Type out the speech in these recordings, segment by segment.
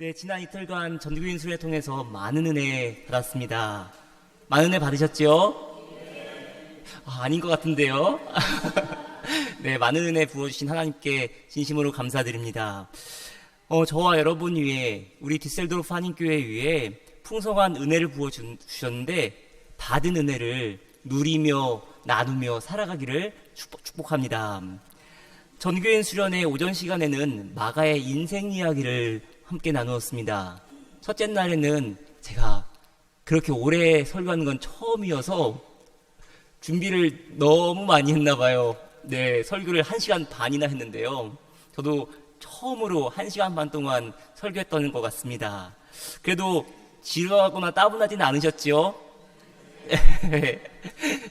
네, 지난 이틀간 전교인 수련회 통해서 많은 은혜 받았습니다. 많은 은혜 받으셨죠? 아닌 것 같은데요? 네, 많은 은혜 부어주신 하나님께 진심으로 감사드립니다. 저와 여러분 위에, 우리 디셀도르프 한인교회 위에 풍성한 은혜를 부어주셨는데, 받은 은혜를 누리며 나누며 살아가기를 축복합니다. 전교인 수련회 오전 시간에는 마가의 인생 이야기를 함께 나누었습니다. 첫째 날에는 제가 그렇게 오래 설교하는 건 처음이어서 준비를 너무 많이 했나 봐요. 네, 설교를 1시간 반이나 했는데요. 저도 처음으로 1시간 반 동안 설교했던 것 같습니다. 그래도 지루하거나 따분하지는 않으셨죠?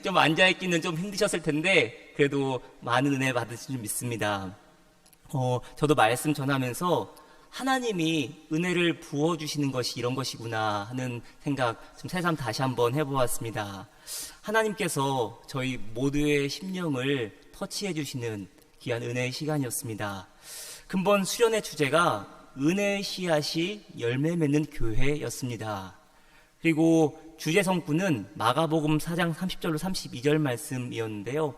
좀 앉아있기는 좀 힘드셨을 텐데 그래도 많은 은혜 받으신 줄 믿습니다. 저도 말씀 전하면서 하나님이 은혜를 부어주시는 것이 이런 것이구나 하는 생각 좀 새삼 다시 한번 해보았습니다. 하나님께서 저희 모두의 심령을 터치해 주시는 귀한 은혜의 시간이었습니다. 근본 수련의 주제가 은혜의 씨앗이 열매 맺는 교회였습니다. 그리고 주제 성구는 마가복음 4장 30절로 32절 말씀이었는데요.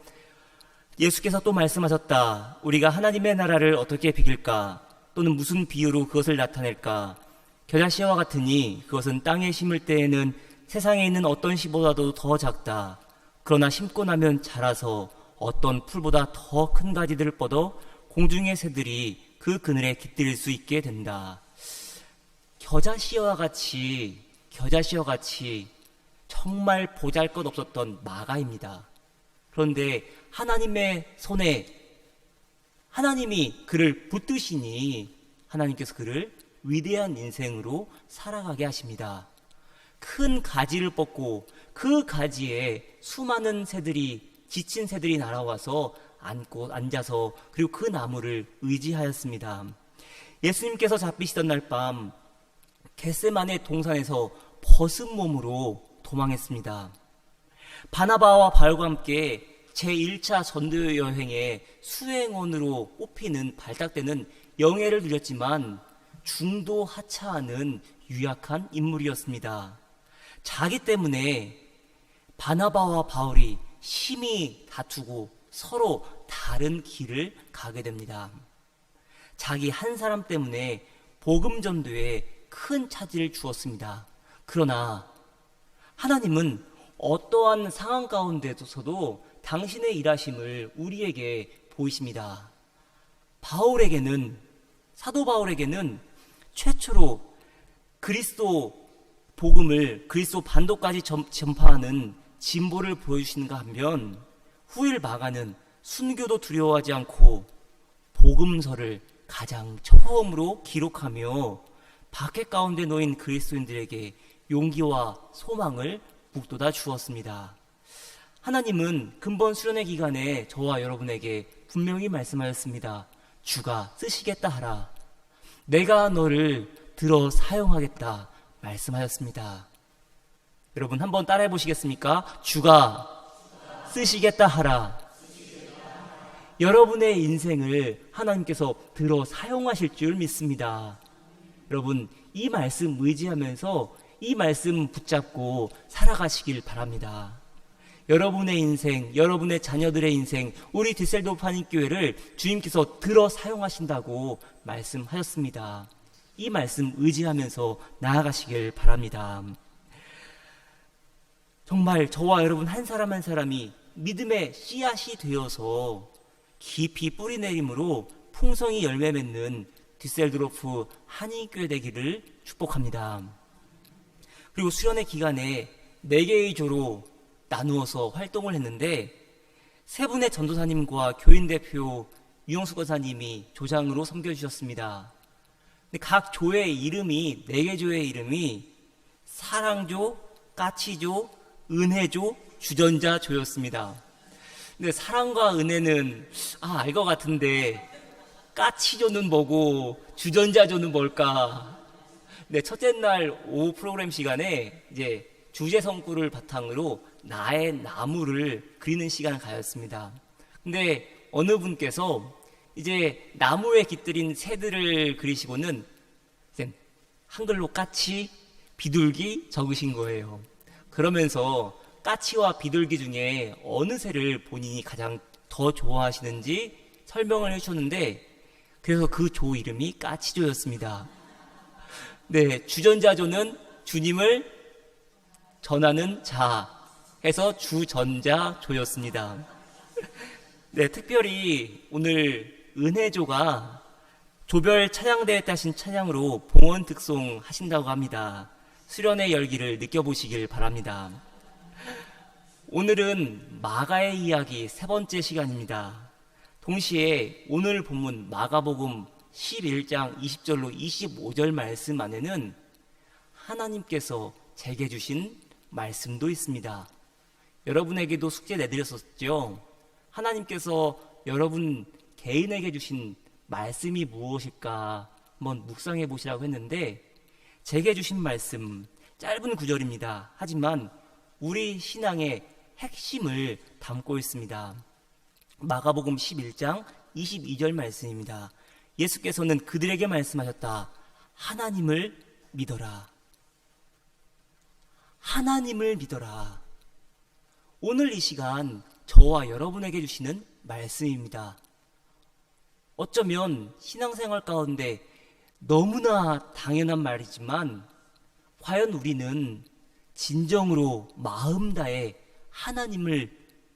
예수께서 또 말씀하셨다. 우리가 하나님의 나라를 어떻게 비길까? 또는 무슨 비유로 그것을 나타낼까? 겨자씨와 같으니 그것은 땅에 심을 때에는 세상에 있는 어떤 씨보다도 더 작다. 그러나 심고 나면 자라서 어떤 풀보다 더 큰 가지들을 뻗어 공중의 새들이 그 그늘에 깃들일 수 있게 된다. 겨자씨와 같이 정말 보잘것없었던 마가입니다. 그런데 하나님의 손에 하나님이 그를 붙드시니 하나님께서 그를 위대한 인생으로 살아가게 하십니다. 큰 가지를 뻗고 그 가지에 수많은 새들이, 지친 새들이 날아와서 앉아서 그리고 그 나무를 의지하였습니다. 예수님께서 잡히시던 날 밤 겟세마네 동산에서 벗은 몸으로 도망했습니다. 바나바와 바울과 함께 제1차 전도 여행의 수행원으로 뽑히는 발탁되는 영예를 누렸지만 중도 하차하는 유약한 인물이었습니다. 자기 때문에 바나바와 바울이 심히 다투고 서로 다른 길을 가게 됩니다. 자기 한 사람 때문에 복음 전도에 큰 차질을 주었습니다. 그러나 하나님은 어떠한 상황 가운데서도 당신의 일하심을 우리에게 보이십니다. 사도 바울에게는 최초로 그리스도 복음을 그리스도 반도까지 전파하는 진보를 보여주시는가 하면 후일 마가는 순교도 두려워하지 않고 복음서를 가장 처음으로 기록하며 박해 가운데 놓인 그리스도인들에게 용기와 소망을 북돋아 주었습니다. 하나님은 근본 수련회 기간에 저와 여러분에게 분명히 말씀하였습니다. 주가 쓰시겠다 하라. 내가 너를 들어 사용하겠다 말씀하였습니다. 여러분 한번 따라해 보시겠습니까? 주가 쓰시겠다 하라. 여러분의 인생을 하나님께서 들어 사용하실 줄 믿습니다. 여러분 이 말씀 의지하면서 이 말씀 붙잡고 살아가시길 바랍니다. 여러분의 인생, 여러분의 자녀들의 인생, 우리 디셀도르프 한인교회를 주님께서 들어 사용하신다고 말씀하셨습니다. 이 말씀 의지하면서 나아가시길 바랍니다. 정말 저와 여러분 한 사람 한 사람이 믿음의 씨앗이 되어서 깊이 뿌리내림으로 풍성히 열매 맺는 디셀도르프 한인교회 되기를 축복합니다. 그리고 수련회 기간에 4개의 조로 나누어서 활동을 했는데 세 분의 전도사님과 교인 대표 유영수 권사님이 조장으로 섬겨주셨습니다. 각 조의 이름이 4개 조의 이름이 사랑조, 까치조, 은혜조, 주전자조였습니다. 근데 사랑과 은혜는 알 것 같은데 까치조는 뭐고 주전자조는 뭘까? 네, 첫째 날 오후 프로그램 시간에 이제 주제 성구를 바탕으로 나의 나무를 그리는 시간을 가졌습니다. 근데 어느 분께서 이제 나무에 깃들인 새들을 그리시고는 한글로 까치, 비둘기 적으신 거예요. 그러면서 까치와 비둘기 중에 어느 새를 본인이 가장 더 좋아하시는지 설명을 해주셨는데, 그래서 그 조 이름이 까치조였습니다. 네, 주전자조는 주님을 전하는 자 해서 주전자조였습니다. 네, 특별히 오늘 은혜조가 조별 찬양대회 따신 찬양으로 봉헌 득송 하신다고 합니다. 수련의 열기를 느껴보시길 바랍니다. 오늘은 마가의 이야기 세 번째 시간입니다. 동시에 오늘 본문 마가복음 11장 20절로 25절 말씀 안에는 하나님께서 제게 주신 말씀도 있습니다. 여러분에게도 숙제 내드렸었죠? 하나님께서 여러분 개인에게 주신 말씀이 무엇일까 한번 묵상해 보시라고 했는데, 제게 주신 말씀 짧은 구절입니다. 하지만 우리 신앙의 핵심을 담고 있습니다. 마가복음 11장 22절 말씀입니다. 예수께서는 그들에게 말씀하셨다. 하나님을 믿어라. 하나님을 믿어라. 오늘 이 시간 저와 여러분에게 주시는 말씀입니다. 어쩌면 신앙생활 가운데 너무나 당연한 말이지만, 과연 우리는 진정으로 마음 다해 하나님을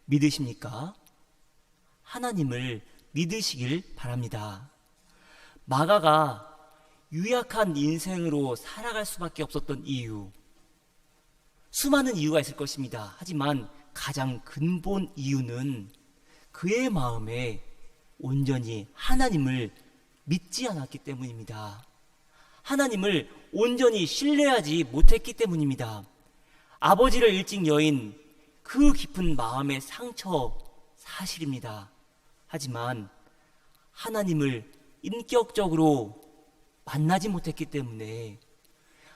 믿으십니까? 하나님을 믿으시길 바랍니다. 마가가 유약한 인생으로 살아갈 수밖에 없었던 이유, 수많은 이유가 있을 것입니다. 하지만 가장 근본 이유는 그의 마음에 온전히 하나님을 믿지 않았기 때문입니다. 하나님을 온전히 신뢰하지 못했기 때문입니다. 아버지를 일찍 여인 그 깊은 마음의 상처 사실입니다. 하지만 하나님을 인격적으로 만나지 못했기 때문에,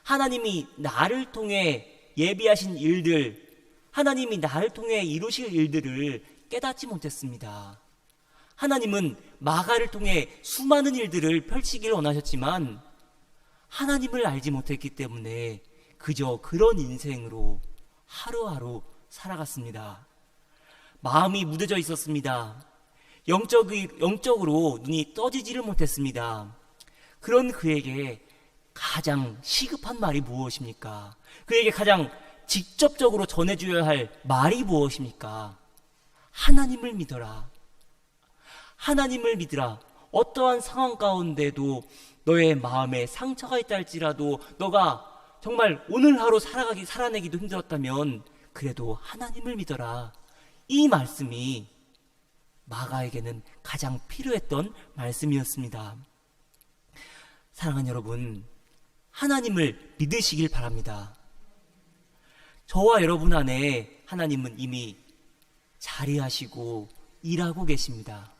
하나님이 나를 통해 예비하신 일들, 하나님이 나를 통해 이루실 일들을 깨닫지 못했습니다. 하나님은 마가를 통해 수많은 일들을 펼치기를 원하셨지만 하나님을 알지 못했기 때문에 그저 그런 인생으로 하루하루 살아갔습니다. 마음이 무뎌져 있었습니다. 영적으로 눈이 떠지지를 못했습니다. 그런 그에게 가장 시급한 말이 무엇입니까? 그에게 가장 직접적으로 전해줘야 할 말이 무엇입니까? 하나님을 믿어라. 하나님을 믿으라. 어떠한 상황 가운데도 너의 마음에 상처가 있다 할지라도, 너가 정말 오늘 하루 살아내기도 힘들었다면 그래도 하나님을 믿어라. 이 말씀이 마가에게는 가장 필요했던 말씀이었습니다. 사랑하는 여러분, 하나님을 믿으시길 바랍니다. 저와 여러분 안에 하나님은 이미 자리하시고 일하고 계십니다.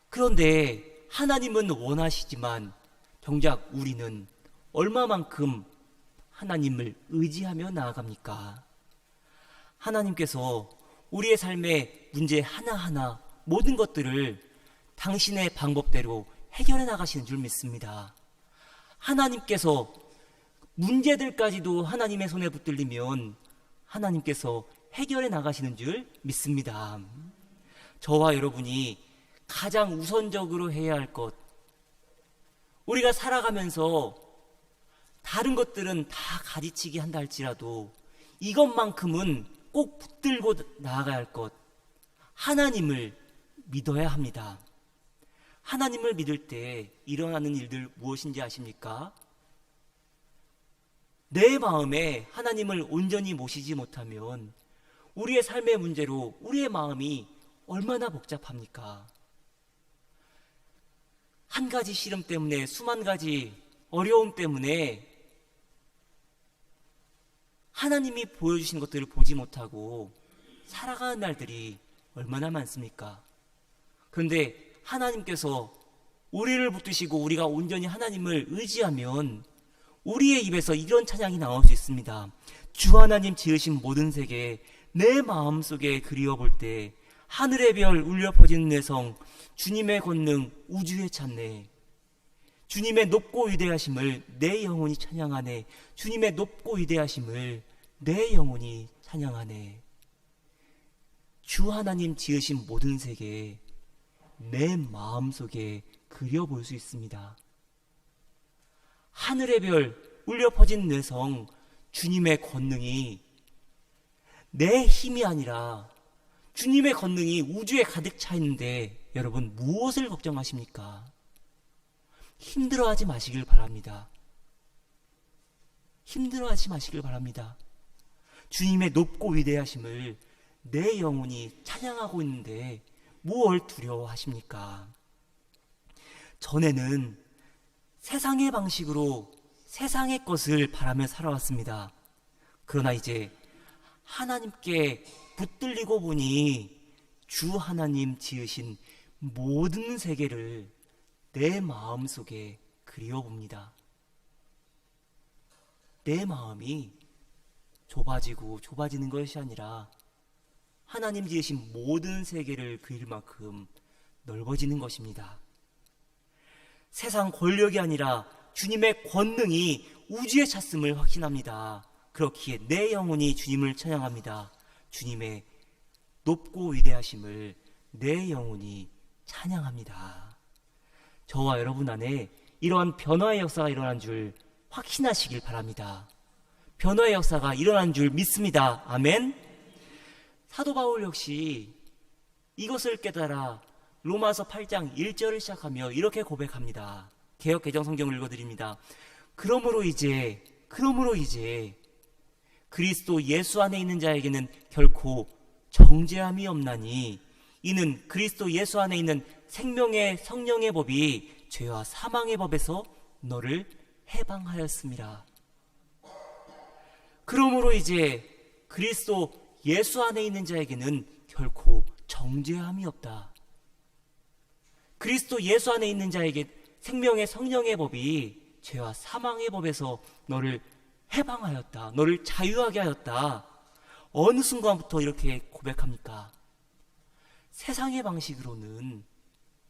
그런데 하나님은 원하시지만 정작 우리는 얼마만큼 하나님을 의지하며 나아갑니까? 하나님께서 우리의 삶의 문제 하나하나 모든 것들을 당신의 방법대로 해결해 나가시는 줄 믿습니다. 하나님께서 문제들까지도 하나님의 손에 붙들리면 하나님께서 해결해 나가시는 줄 믿습니다. 저와 여러분이 가장 우선적으로 해야 할 것, 우리가 살아가면서 다른 것들은 다 가지치기 한다 할지라도 이것만큼은 꼭 붙들고 나아가야 할 것, 하나님을 믿어야 합니다. 하나님을 믿을 때 일어나는 일들 무엇인지 아십니까? 내 마음에 하나님을 온전히 모시지 못하면 우리의 삶의 문제로 우리의 마음이 얼마나 복잡합니까? 한 가지 시름 때문에, 수만 가지 어려움 때문에 하나님이 보여주신 것들을 보지 못하고 살아가는 날들이 얼마나 많습니까? 그런데 하나님께서 우리를 붙드시고 우리가 온전히 하나님을 의지하면 우리의 입에서 이런 찬양이 나올 수 있습니다. 주 하나님 지으신 모든 세계 내 마음속에 그리워볼 때 하늘의 별 울려 퍼지는 내 성, 주님의 권능 우주에 찾네. 주님의 높고 위대하심을 내 영혼이 찬양하네. 주님의 높고 위대하심을 내 영혼이 찬양하네. 주 하나님 지으신 모든 세계 내 마음속에 그려볼 수 있습니다. 하늘의 별 울려 퍼진 뇌성 주님의 권능이 내 힘이 아니라 주님의 권능이 우주에 가득 차 있는데 여러분 무엇을 걱정하십니까? 힘들어하지 마시길 바랍니다. 힘들어하지 마시길 바랍니다. 주님의 높고 위대하심을 내 영혼이 찬양하고 있는데 무엇을 두려워하십니까? 전에는 세상의 방식으로 세상의 것을 바라며 살아왔습니다. 그러나 이제 하나님께 붙들리고 보니 주 하나님 지으신 모든 세계를 내 마음속에 그리워봅니다. 내 마음이 좁아지는 것이 아니라 하나님 지으신 모든 세계를 그릴 만큼 넓어지는 것입니다. 세상 권력이 아니라 주님의 권능이 우주에 찼음을 확신합니다. 그렇기에 내 영혼이 주님을 찬양합니다. 주님의 높고 위대하심을 내 영혼이 찬양합니다. 저와 여러분 안에 이러한 변화의 역사가 일어난 줄 확신하시길 바랍니다. 변화의 역사가 일어난 줄 믿습니다. 아멘. 사도 바울 역시 이것을 깨달아 로마서 8장 1절을 시작하며 이렇게 고백합니다. 개역 개정 성경을 읽어드립니다. 그러므로 이제 그리스도 예수 안에 있는 자에게는 결코 정죄함이 없나니 이는 그리스도 예수 안에 있는 생명의 성령의 법이 죄와 사망의 법에서 너를 해방하였습니다. 그러므로 이제 그리스도 예수 안에 있는 자에게는 결코 정죄함이 없다. 그리스도 예수 안에 있는 자에게 생명의 성령의 법이 죄와 사망의 법에서 너를 해방하였다. 너를 자유하게 하였다. 어느 순간부터 이렇게 고백합니까? 세상의 방식으로는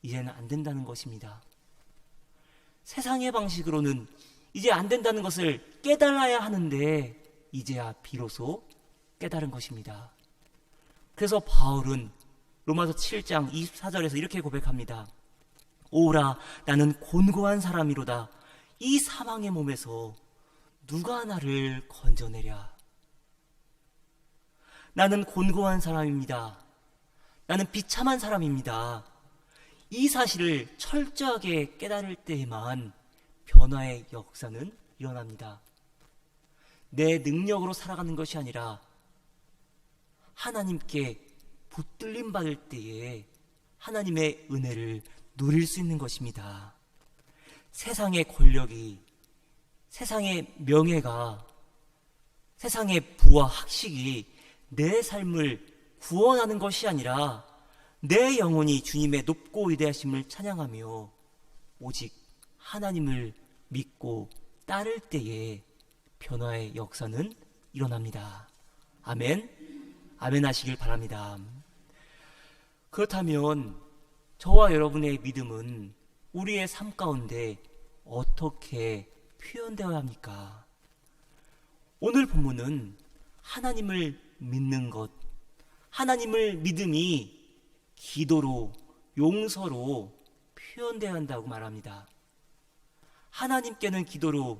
이제는 안 된다는 것입니다. 세상의 방식으로는 이제 안 된다는 것을 깨달아야 하는데 이제야 비로소 깨달은 것입니다. 그래서 바울은 로마서 7장 24절에서 이렇게 고백합니다. 오라 나는 곤고한 사람이로다. 이 사망의 몸에서 누가 나를 건져내랴. 나는 곤고한 사람입니다. 나는 비참한 사람입니다. 이 사실을 철저하게 깨달을 때에만 변화의 역사는 일어납니다. 내 능력으로 살아가는 것이 아니라 하나님께 붙들림 받을 때에 하나님의 은혜를 누릴 수 있는 것입니다. 세상의 권력이, 세상의 명예가, 세상의 부와 학식이 내 삶을 구원하는 것이 아니라 내 영혼이 주님의 높고 위대하심을 찬양하며 오직 하나님을 믿고 따를 때에 변화의 역사는 일어납니다. 아멘. 아멘 하시길 바랍니다. 그렇다면 저와 여러분의 믿음은 우리의 삶 가운데 어떻게 표현되어야 합니까? 오늘 본문은 하나님을 믿는 것, 하나님을 믿음이 기도로, 용서로 표현되어야 한다고 말합니다. 하나님께는 기도로,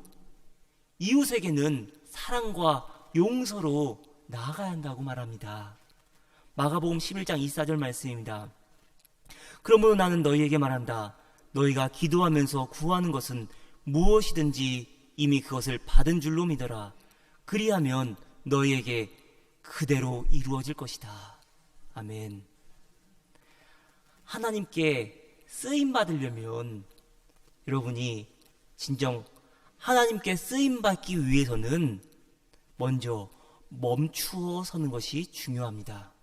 이웃에게는 사랑과 용서로 나아가야 한다고 말합니다. 마가복음 11장 24절 말씀입니다. 그러므로 나는 너희에게 말한다. 너희가 기도하면서 구하는 것은 무엇이든지 이미 그것을 받은 줄로 믿어라. 그리하면 너희에게 그대로 이루어질 것이다. 아멘. 하나님께 쓰임받으려면 여러분이 진정 하나님께 쓰임받기 위해서는 먼저 멈추어 서는 것이 중요합니다.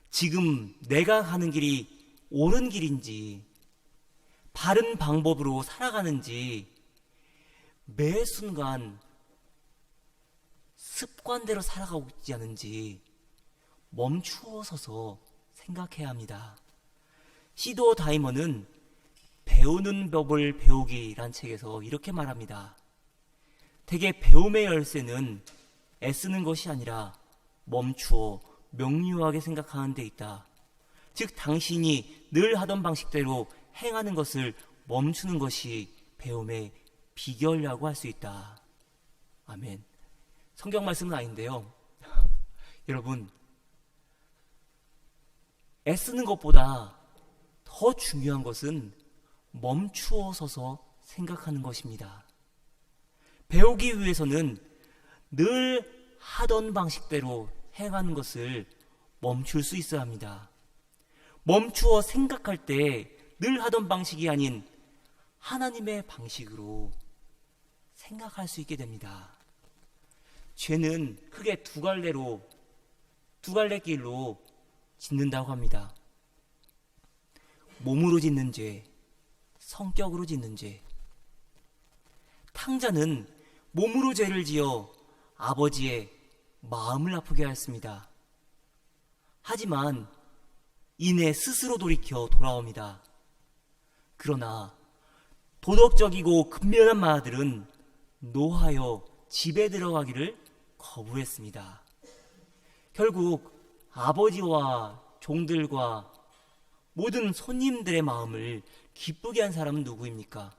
지금 내가 가는 길이 옳은 길인지 바른 방법으로 살아가는지 매 순간 습관대로 살아가고 있지 않은지 멈추어 서서 생각해야 합니다. 시도 다이머는 배우는 법을 배우기란 책에서 이렇게 말합니다. 대개 배움의 열쇠는 애쓰는 것이 아니라 멈추어 명료하게 생각하는 데 있다. 즉 당신이 늘 하던 방식대로 행하는 것을 멈추는 것이 배움의 비결이라고 할 수 있다. 아멘. 성경 말씀은 아닌데요. 여러분, 애쓰는 것보다 더 중요한 것은 멈추어 서서 생각하는 것입니다. 배우기 위해서는 늘 하던 방식대로 행하는 것을 멈출 수 있어야 합니다. 멈추어 생각할 때 늘 하던 방식이 아닌 하나님의 방식으로 생각할 수 있게 됩니다. 죄는 크게 두 갈래 길로 짓는다고 합니다. 몸으로 짓는 죄, 성격으로 짓는 죄. 탕자는 몸으로 죄를 지어 아버지의 마음을 아프게 하였습니다. 하지만 이내 스스로 돌이켜 돌아옵니다. 그러나 도덕적이고 근면한 마아들은 노하여 집에 들어가기를 거부했습니다. 결국 아버지와 종들과 모든 손님들의 마음을 기쁘게 한 사람은 누구입니까?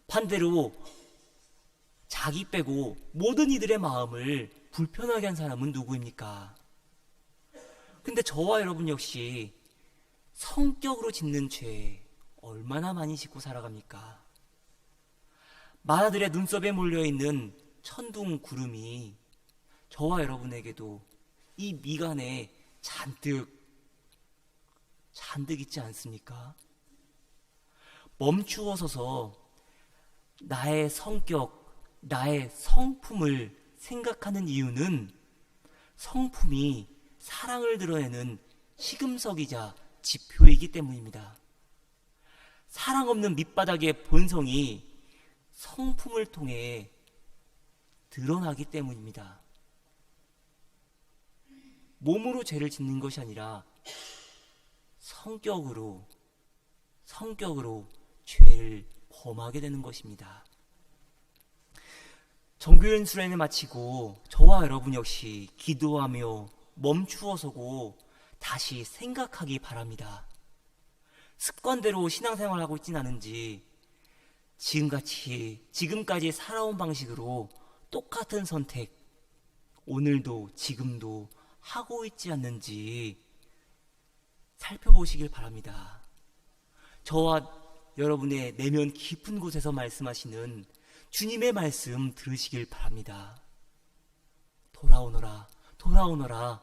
반대로 자기 빼고 모든 이들의 마음을 불편하게 한 사람은 누구입니까? 근데 저와 여러분 역시 성격으로 짓는 죄 얼마나 많이 짓고 살아갑니까? 만아들의 눈썹에 몰려있는 천둥 구름이 저와 여러분에게도 이 미간에 잔뜩 있지 않습니까? 멈추어 서서 나의 성격, 나의 성품을 생각하는 이유는 성품이 사랑을 드러내는 시금석이자 지표이기 때문입니다. 사랑 없는 밑바닥의 본성이 성품을 통해 드러나기 때문입니다. 몸으로 죄를 짓는 것이 아니라 성격으로 죄를 범하게 되는 것입니다. 정규인 수련을 마치고 저와 여러분 역시 기도하며 멈추어 서고 다시 생각하기 바랍니다. 습관대로 신앙생활을 하고 있진 않은지 지금까지 살아온 방식으로 똑같은 선택 오늘도 지금도 하고 있지 않는지 살펴보시길 바랍니다. 저와 여러분의 내면 깊은 곳에서 말씀하시는 주님의 말씀 들으시길 바랍니다. 돌아오너라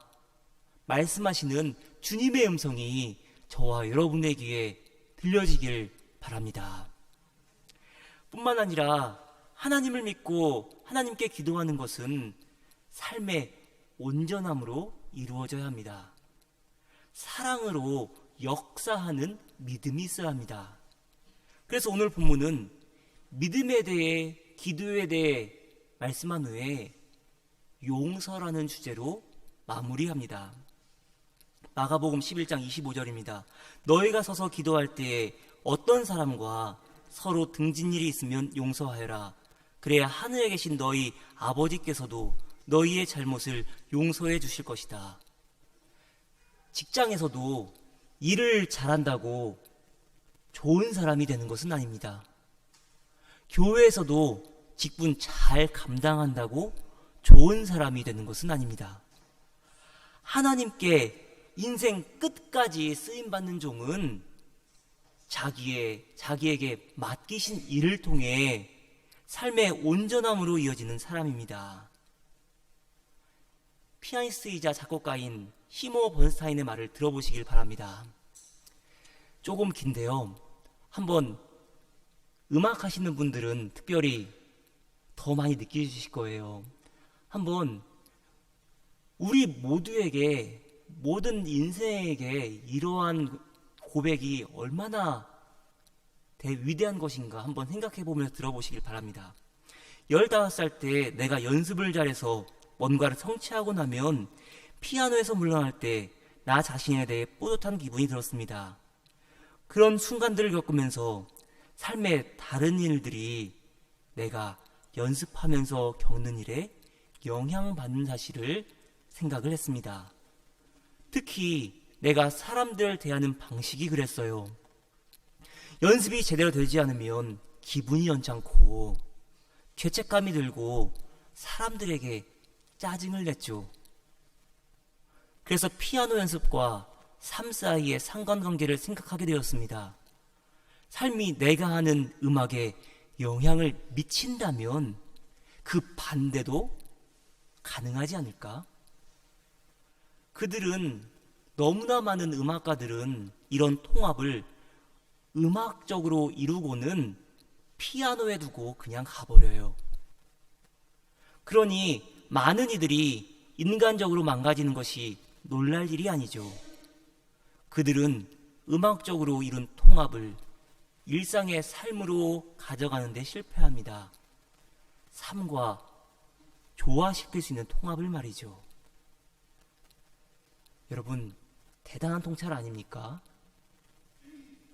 말씀하시는 주님의 음성이 저와 여러분의 귀에 들려지길 바랍니다. 뿐만 아니라 하나님을 믿고 하나님께 기도하는 것은 삶의 온전함으로 이루어져야 합니다. 사랑으로 역사하는 믿음이 있어야 합니다. 그래서 오늘 본문은 믿음에 대해 기도에 대해 말씀한 후에 용서라는 주제로 마무리합니다. 마가복음 11장 25절입니다. 너희가 서서 기도할 때에 어떤 사람과 서로 등진 일이 있으면 용서하여라. 그래야 하늘에 계신 너희 아버지께서도 너희의 잘못을 용서해 주실 것이다. 직장에서도 일을 잘한다고 좋은 사람이 되는 것은 아닙니다. 교회에서도 직분 잘 감당한다고 좋은 사람이 되는 것은 아닙니다. 하나님께 인생 끝까지 쓰임받는 종은 자기에게 맡기신 일을 통해 삶의 온전함으로 이어지는 사람입니다. 피아니스트이자 작곡가인 시모 번스타인의 말을 들어보시길 바랍니다. 조금 긴데요. 한번 음악 하시는 분들은 특별히 더 많이 느끼실 거예요. 한번 우리 모두에게 모든 인생에게 이러한 고백이 얼마나 위대한 것인가 한번 생각해 보면서 들어보시길 바랍니다. 15살 때 내가 연습을 잘해서 뭔가를 성취하고 나면 피아노에서 물러날 때 나 자신에 대해 뿌듯한 기분이 들었습니다. 그런 순간들을 겪으면서 삶의 다른 일들이 내가 연습하면서 겪는 일에 영향받는 사실을 생각을 했습니다. 특히 내가 사람들을 대하는 방식이 그랬어요. 연습이 제대로 되지 않으면 기분이 연창고 죄책감이 들고 사람들에게 짜증을 냈죠. 그래서 피아노 연습과 삶 사이의 상관관계를 생각하게 되었습니다. 삶이 내가 하는 음악에 영향을 미친다면 그 반대도 가능하지 않을까? 그들은 너무나 많은 음악가들은 이런 통합을 음악적으로 이루고는 피아노에 두고 그냥 가버려요. 그러니 많은 이들이 인간적으로 망가지는 것이 놀랄 일이 아니죠. 그들은 음악적으로 이룬 통합을 일상의 삶으로 가져가는 데 실패합니다. 삶과 조화시킬 수 있는 통합을 말이죠. 여러분, 대단한 통찰 아닙니까?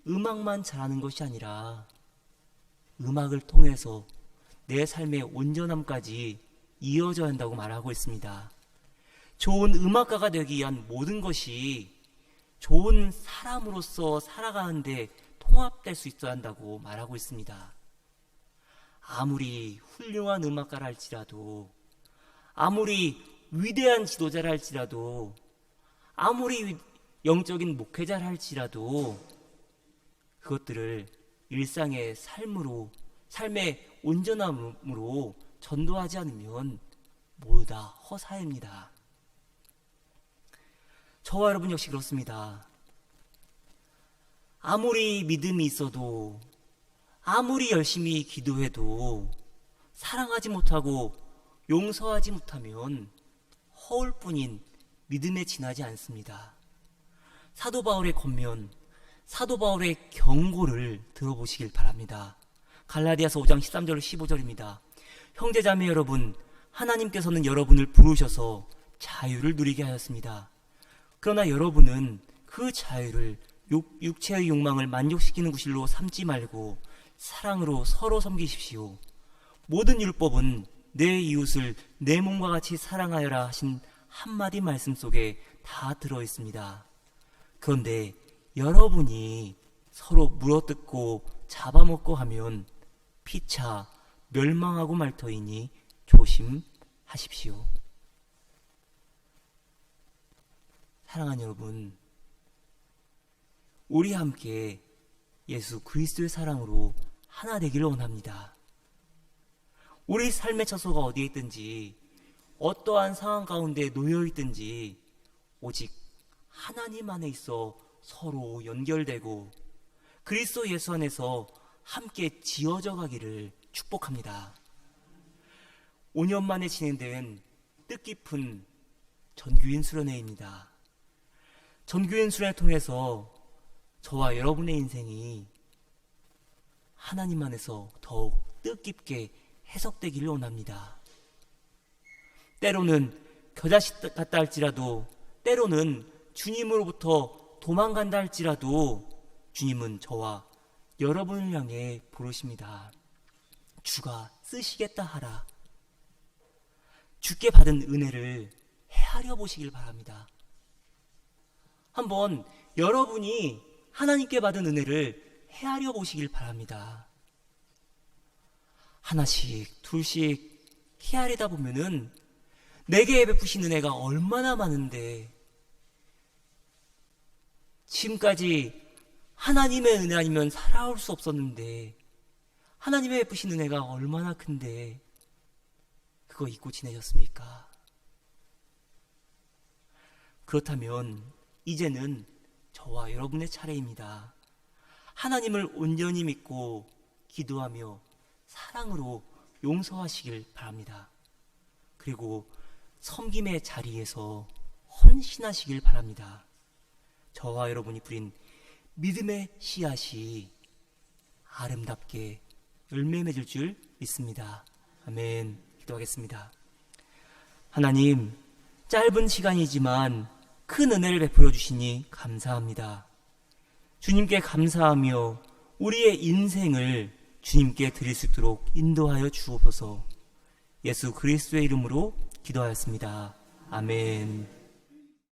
음악만 잘하는 것이 아니라 음악을 통해서 내 삶의 온전함까지 이어져야 한다고 말하고 있습니다. 좋은 음악가가 되기 위한 모든 것이 좋은 사람으로서 살아가는데 통합될 수 있어야 한다고 말하고 있습니다. 아무리 훌륭한 음악가라 할지라도, 아무리 위대한 지도자라 할지라도, 아무리 영적인 목회자라 할지라도 그것들을 일상의 삶으로, 삶의 온전함으로 전도하지 않으면 모두 다 허사입니다. 저와 여러분 역시 그렇습니다. 아무리 믿음이 있어도, 아무리 열심히 기도해도 사랑하지 못하고 용서하지 못하면 허울뿐인 믿음에 지나지 않습니다. 사도 바울의 권면, 사도 바울의 경고를 들어보시길 바랍니다. 갈라디아서 5장 13절 15절입니다. 형제자매 여러분, 하나님께서는 여러분을 부르셔서 자유를 누리게 하였습니다. 그러나 여러분은 그 자유를 육체의 욕망을 만족시키는 구실로 삼지 말고 사랑으로 서로 섬기십시오. 모든 율법은 내 이웃을 내 몸과 같이 사랑하여라 하신 한마디 말씀 속에 다 들어있습니다. 그런데 여러분이 서로 물어뜯고 잡아먹고 하면 피차 멸망하고 말 터이니 조심하십시오. 사랑하는 여러분, 우리 함께 예수 그리스도의 사랑으로 하나 되기를 원합니다. 우리 삶의 처소가 어디에 있든지, 어떠한 상황 가운데 놓여 있든지 오직 하나님 안에 있어 서로 연결되고 그리스도 예수 안에서 함께 지어져 가기를 축복합니다. 5년 만에 진행된 뜻깊은 전교인 수련회입니다. 전교인 수련회 통해서 저와 여러분의 인생이 하나님 안에서 더욱 뜻깊게 해석되기를 원합니다. 때로는 겨자씨 같다 할지라도, 때로는 주님으로부터 도망간다 할지라도 주님은 저와 여러분을 향해 부르십니다. 주가 쓰시겠다 하라. 주께 받은 은혜를 헤아려 보시길 바랍니다. 한번 여러분이 하나님께 받은 은혜를 헤아려 보시길 바랍니다. 하나씩 둘씩 헤아리다 보면은 내게 베푸신 은혜가 얼마나 많은데, 지금까지 하나님의 은혜 아니면 살아올 수 없었는데 하나님의 베푸신 은혜가 얼마나 큰데 그거 잊고 지내셨습니까? 그렇다면 이제는 저와 여러분의 차례입니다. 하나님을 온전히 믿고 기도하며 사랑으로 용서하시길 바랍니다. 그리고 섬김의 자리에서 헌신하시길 바랍니다. 저와 여러분이 뿌린 믿음의 씨앗이 아름답게 열매 맺을 줄 믿습니다. 아멘. 기도하겠습니다. 하나님, 짧은 시간이지만 큰 은혜를 베풀어 주시니 감사합니다. 주님께 감사하며 우리의 인생을 주님께 드릴 수 있도록 인도하여 주옵소서. 예수 그리스도의 이름으로 기도하였습니다. 아멘.